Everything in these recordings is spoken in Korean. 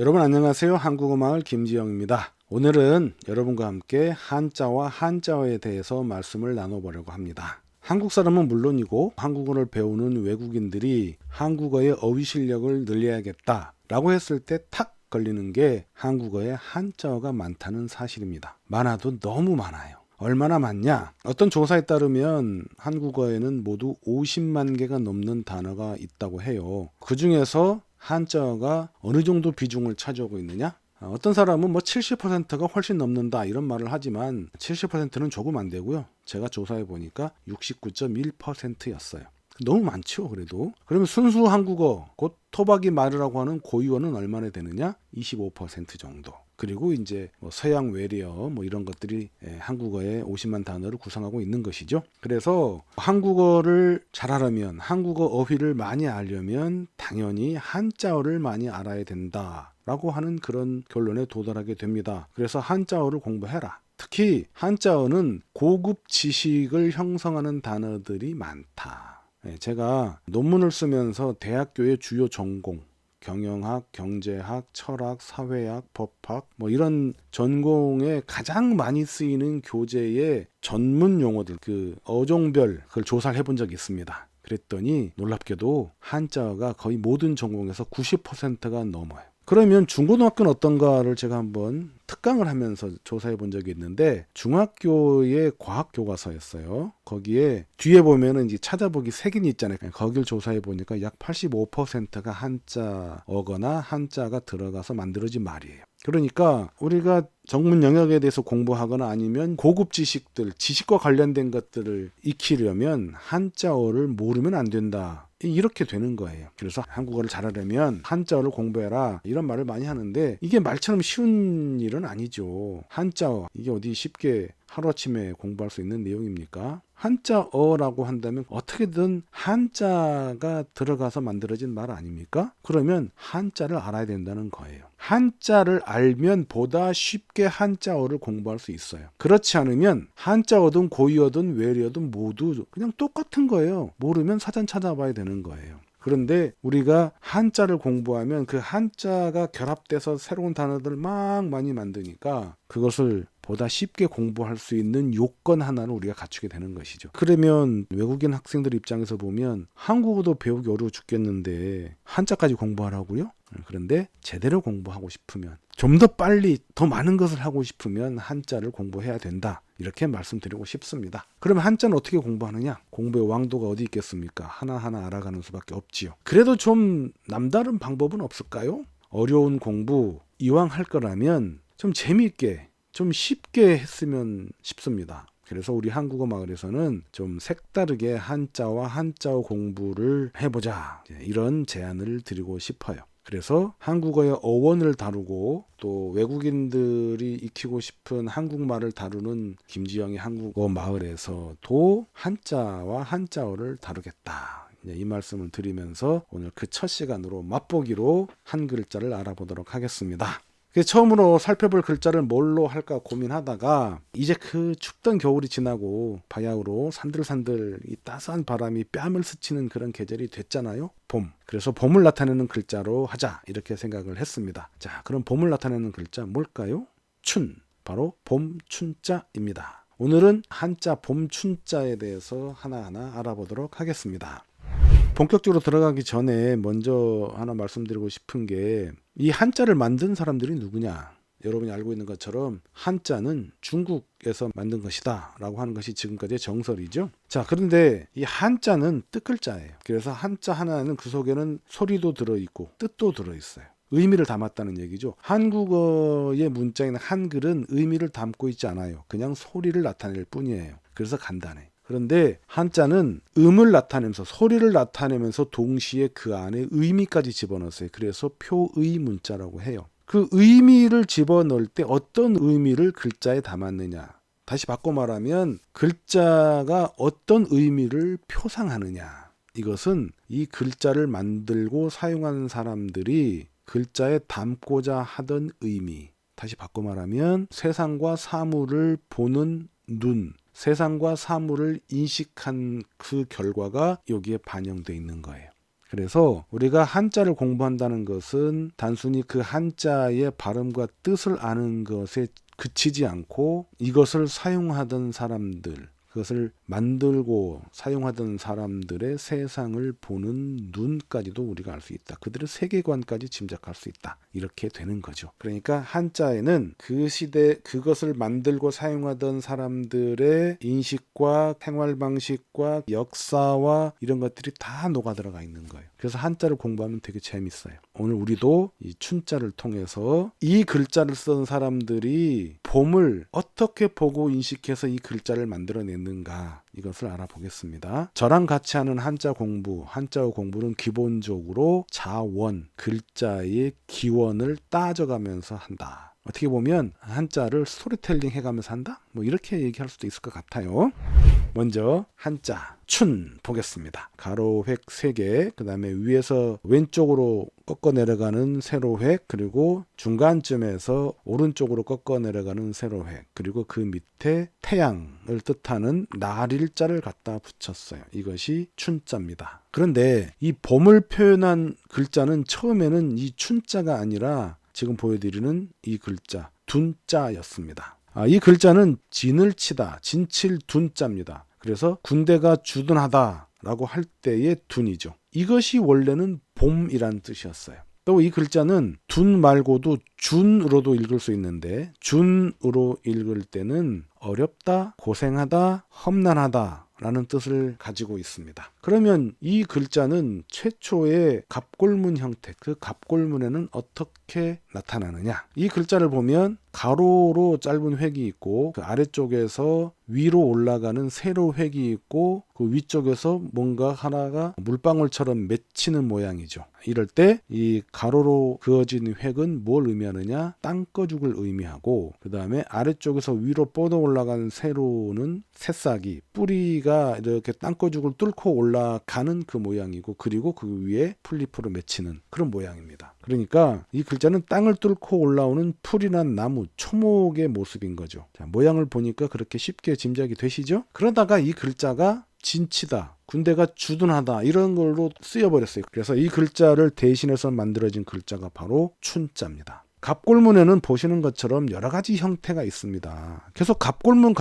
여러분 안녕하세요. 한국어 마을 김지영입니다. 오늘은 여러분과 함께 한자와 한자어에 대해서 말씀을 나눠보려고 합니다. 한국 사람은 물론이고 한국어를 배우는 외국인들이 한국어의 어휘 실력을 늘려야겠다 라고 했을 때 탁 걸리는 게 한국어에 한자어가 많다는 사실입니다. 많아도 너무 많아요. 얼마나 많냐? 어떤 조사에 따르면 한국어에는 모두 50만 개가 넘는 단어가 있다고 해요. 그 중에서 한자어가 어느 정도 비중을 차지하고 있느냐? 어떤 사람은 뭐 70%가 훨씬 넘는다 이런 말을 하지만 70%는 조금 안 되고요. 제가 조사해 보니까 69.1%였어요. 너무 많죠, 그래도. 그러면 순수 한국어, 곧 토박이 말이라고 하는 고유어는 얼마나 되느냐? 25% 정도. 그리고 이제 뭐 서양 외래어 뭐 이런 것들이 한국어의 50만 단어를 구성하고 있는 것이죠. 그래서 한국어를 잘하려면 한국어 어휘를 많이 알려면 당연히 한자어를 많이 알아야 된다라고 하는 그런 결론에 도달하게 됩니다. 그래서 한자어를 공부해라. 특히 한자어는 고급 지식을 형성하는 단어들이 많다. 제가 논문을 쓰면서 대학교의 주요 전공 경영학, 경제학, 철학, 사회학, 법학 뭐 이런 전공에 가장 많이 쓰이는 교재의 전문 용어들 그 어종별 그걸 조사를 해본 적이 있습니다. 그랬더니 놀랍게도 한자어가 거의 모든 전공에서 90%가 넘어요. 그러면 중고등학교는 어떤가를 제가 한번 특강을 하면서 조사해 본 적이 있는데 중학교의 과학 교과서였어요. 거기에 뒤에 보면은 이제 찾아보기 색인이 있잖아요. 거길 조사해 보니까 약 85%가 한자어거나 한자가 들어가서 만들어진 말이에요. 그러니까 우리가 전문 영역에 대해서 공부하거나 아니면 고급 지식들, 지식과 관련된 것들을 익히려면 한자어를 모르면 안 된다. 이렇게 되는 거예요. 그래서 한국어를 잘하려면 한자어를 공부해라 이런 말을 많이 하는데 이게 말처럼 쉬운 일은 아니죠. 한자어 이게 어디 쉽게 하루아침에 공부할 수 있는 내용입니까? 한자어라고 한다면 어떻게든 한자가 들어가서 만들어진 말 아닙니까? 그러면 한자를 알아야 된다는 거예요. 한자를 알면 보다 쉽게 한자어를 공부할 수 있어요. 그렇지 않으면 한자어든 고유어든 외래어든 모두 그냥 똑같은 거예요. 모르면 사전 찾아봐야 되는 거예요. 그런데 우리가 한자를 공부하면 그 한자가 결합돼서 새로운 단어들을 막 많이 만드니까 그것을 보다 쉽게 공부할 수 있는 요건 하나를 우리가 갖추게 되는 것이죠. 그러면 외국인 학생들 입장에서 보면 한국어도 배우기 어려워 죽겠는데 한자까지 공부하라고요? 그런데 제대로 공부하고 싶으면 좀 더 빨리 더 많은 것을 하고 싶으면 한자를 공부해야 된다. 이렇게 말씀드리고 싶습니다. 그러면 한자는 어떻게 공부하느냐? 공부의 왕도가 어디 있겠습니까? 하나하나 알아가는 수밖에 없지요. 그래도 좀 남다른 방법은 없을까요? 어려운 공부 이왕 할 거라면 좀 재미있게 좀 쉽게 했으면 싶습니다. 그래서 우리 한국어 마을에서는 좀 색다르게 한자와 한자어 공부를 해보자 이런 제안을 드리고 싶어요. 그래서 한국어의 어원을 다루고 또 외국인들이 익히고 싶은 한국말을 다루는 김지영의 한국어 마을에서도 한자와 한자어를 다루겠다. 이 말씀을 드리면서 오늘 그 첫 시간으로 맛보기로 한 글자를 알아보도록 하겠습니다. 처음으로 살펴볼 글자를 뭘로 할까 고민하다가 이제 그 춥던 겨울이 지나고 바야흐로 산들산들 이 따스한 바람이 뺨을 스치는 그런 계절이 됐잖아요. 봄. 그래서 봄을 나타내는 글자로 하자 이렇게 생각을 했습니다. 자, 그럼 봄을 나타내는 글자 뭘까요? 춘. 바로 봄춘자입니다. 오늘은 한자 봄춘자에 대해서 하나하나 알아보도록 하겠습니다. 본격적으로 들어가기 전에 먼저 하나 말씀드리고 싶은 게 이 한자를 만든 사람들이 누구냐? 여러분이 알고 있는 것처럼 한자는 중국에서 만든 것이다 라고 하는 것이 지금까지의 정설이죠. 자, 그런데 이 한자는 뜻글자예요. 그래서 한자 하나는 그 속에는 소리도 들어있고 뜻도 들어있어요. 의미를 담았다는 얘기죠. 한국어의 문자인 한글은 의미를 담고 있지 않아요. 그냥 소리를 나타낼 뿐이에요. 그래서 간단해. 그런데 한자는 음을 나타내면서 소리를 나타내면서 동시에 그 안에 의미까지 집어넣었어요. 그래서 표의 문자라고 해요. 그 의미를 집어넣을 때 어떤 의미를 글자에 담았느냐. 다시 바꿔 말하면 글자가 어떤 의미를 표상하느냐. 이것은 이 글자를 만들고 사용하는 사람들이 글자에 담고자 하던 의미. 다시 바꿔 말하면 세상과 사물을 보는 눈. 세상과 사물을 인식한 그 결과가 여기에 반영되어 있는 거예요. 그래서 우리가 한자를 공부한다는 것은 단순히 그 한자의 발음과 뜻을 아는 것에 그치지 않고 이것을 사용하던 사람들, 그것을 만들고 사용하던 사람들의 세상을 보는 눈까지도 우리가 알 수 있다. 그들의 세계관까지 짐작할 수 있다. 이렇게 되는 거죠. 그러니까 한자에는 그 시대 그것을 만들고 사용하던 사람들의 인식과 생활 방식과 역사와 이런 것들이 다 녹아 들어가 있는 거예요. 그래서 한자를 공부하면 되게 재밌어요. 오늘 우리도 이 춘자를 통해서 이 글자를 쓴 사람들이 봄을 어떻게 보고 인식해서 이 글자를 만들어냈는가 이것을 알아보겠습니다. 저랑 같이 하는 한자어 공부는 기본적으로 자원, 글자의 기원을 따져가면서 한다. 어떻게 보면 한자를 스토리텔링 해가면서 한다? 뭐 이렇게 얘기할 수도 있을 것 같아요. 먼저 한자 춘 보겠습니다. 가로획 3개, 그 다음에 위에서 왼쪽으로 꺾어 내려가는 세로획, 그리고 중간쯤에서 오른쪽으로 꺾어 내려가는 세로획, 그리고 그 밑에 태양을 뜻하는 날일자를 갖다 붙였어요. 이것이 춘자입니다. 그런데 이 봄을 표현한 글자는 처음에는 이 춘자가 아니라 지금 보여드리는 이 글자 둔자였습니다. 이 글자는 진을 치다, 진칠 둔자입니다. 그래서 군대가 주둔하다라고 할 때의 둔이죠. 이것이 원래는 봄이란 뜻이었어요. 또 이 글자는 둔 말고도 준으로도 읽을 수 있는데 준으로 읽을 때는 어렵다, 고생하다, 험난하다 라는 뜻을 가지고 있습니다. 그러면 이 글자는 최초의 갑골문 형태, 그 갑골문에는 어떻게 나타나느냐? 이 글자를 보면 가로로 짧은 획이 있고 그 아래쪽에서 위로 올라가는 세로 획이 있고 그 위쪽에서 뭔가 하나가 물방울처럼 맺히는 모양이죠. 이럴 때 이 가로로 그어진 획은 뭘 의미하느냐? 땅거죽을 의미하고 그 다음에 아래쪽에서 위로 뻗어 올라가는 세로는 새싹이 뿌리가 이렇게 땅거죽을 뚫고 올라가는 그 모양이고 그리고 그 위에 풀잎으로 맺히는 그런 모양입니다. 그러니까 이 글자는 땅을 뚫고 올라오는 풀이나 나무, 초목의 모습인 거죠. 자, 모양을 보니까 그렇게 쉽게 짐작이 되시죠? 그러다가 이 글자가 진치다, 군대가 주둔하다 이런 걸로 쓰여버렸어요. 그래서 이 글자를 대신해서 만들어진 글자가 바로 춘자입니다. 갑골문에는 보시는 것처럼 여러 가지 형태가 있습니다. 계속 갑골문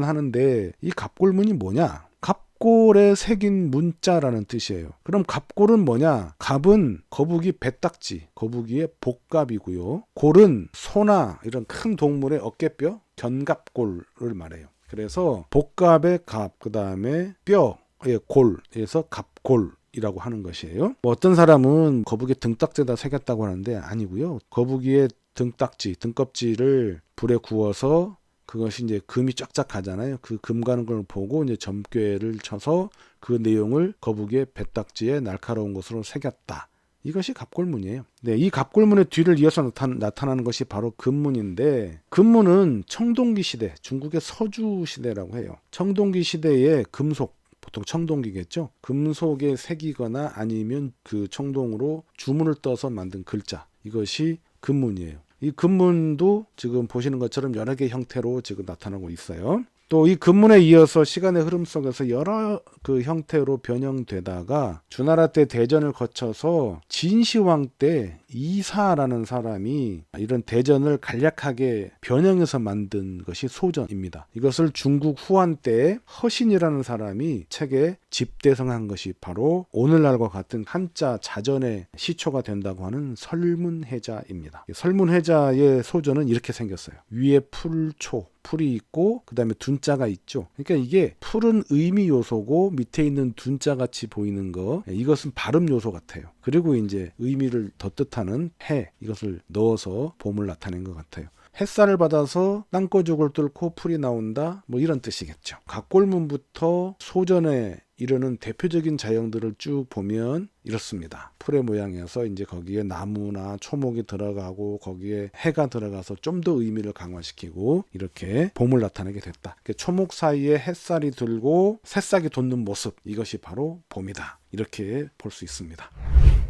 하는데 이 갑골문이 뭐냐? 갑골에 새긴 문자라는 뜻이에요. 그럼 갑골은 뭐냐? 갑은 거북이 배딱지, 거북이의 복갑이고요. 골은 소나 이런 큰 동물의 어깨뼈, 견갑골을 말해요. 그래서 복갑의 갑, 그 다음에 뼈의 골에서 갑골이라고 하는 것이에요. 뭐 어떤 사람은 거북이 등딱지에다 새겼다고 하는데 아니고요. 거북이의 등딱지, 등껍질을 불에 구워서 그것이 이제 금이 쫙쫙 가잖아요. 그 금 가는 걸 보고 이제 점괘를 쳐서 그 내용을 거북이의 배딱지에 날카로운 것으로 새겼다. 이것이 갑골문이에요. 네, 이 갑골문의 뒤를 이어서 나타나는 것이 바로 금문인데 금문은 청동기 시대, 중국의 서주 시대라고 해요. 청동기 시대에 금속, 보통 청동기겠죠. 금속에 새기거나 아니면 그 청동으로 주문을 떠서 만든 글자, 이것이 금문이에요. 이 금문도 지금 보시는 것처럼 여러 개의 형태로 지금 나타나고 있어요. 또 이 금문에 이어서 시간의 흐름 속에서 여러 그 형태로 변형되다가 주나라 때 대전을 거쳐서 진시황 때 이사라는 사람이 이런 대전을 간략하게 변형해서 만든 것이 소전입니다. 이것을 중국 후한 때 허신이라는 사람이 책에 집대성한 것이 바로 오늘날과 같은 한자 자전의 시초가 된다고 하는 설문해자입니다. 설문해자의 소전은 이렇게 생겼어요. 위에 풀초, 풀이 있고 그 다음에 둔자가 있죠. 그러니까 이게 풀은 의미 요소고 밑에 있는 둔자 같이 보이는 거, 이것은 발음 요소 같아요. 그리고 이제 의미를 더 뜻하는 해, 이것을 넣어서 봄을 나타낸 것 같아요. 햇살을 받아서 땅거죽을 뚫고 풀이 나온다, 뭐 이런 뜻이겠죠. 갑골문부터 소전에 이르는 대표적인 자형들을 쭉 보면 이렇습니다. 풀의 모양에서 이제 거기에 나무나 초목이 들어가고 거기에 해가 들어가서 좀 더 의미를 강화시키고 이렇게 봄을 나타내게 됐다. 초목 사이에 햇살이 들고 새싹이 돋는 모습, 이것이 바로 봄이다. 이렇게 볼 수 있습니다.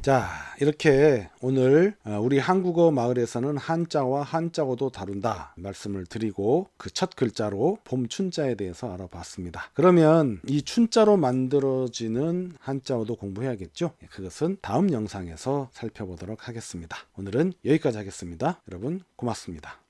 자, 이렇게 오늘 우리 한국어 마을에서는 한자와 한자어도 다룬다 말씀을 드리고 그 첫 글자로 봄춘자에 대해서 알아봤습니다. 그러면 이 춘자로 만들어지는 한자어도 공부해야겠죠? 그것은 다음 영상에서 살펴보도록 하겠습니다. 오늘은 여기까지 하겠습니다. 여러분 고맙습니다.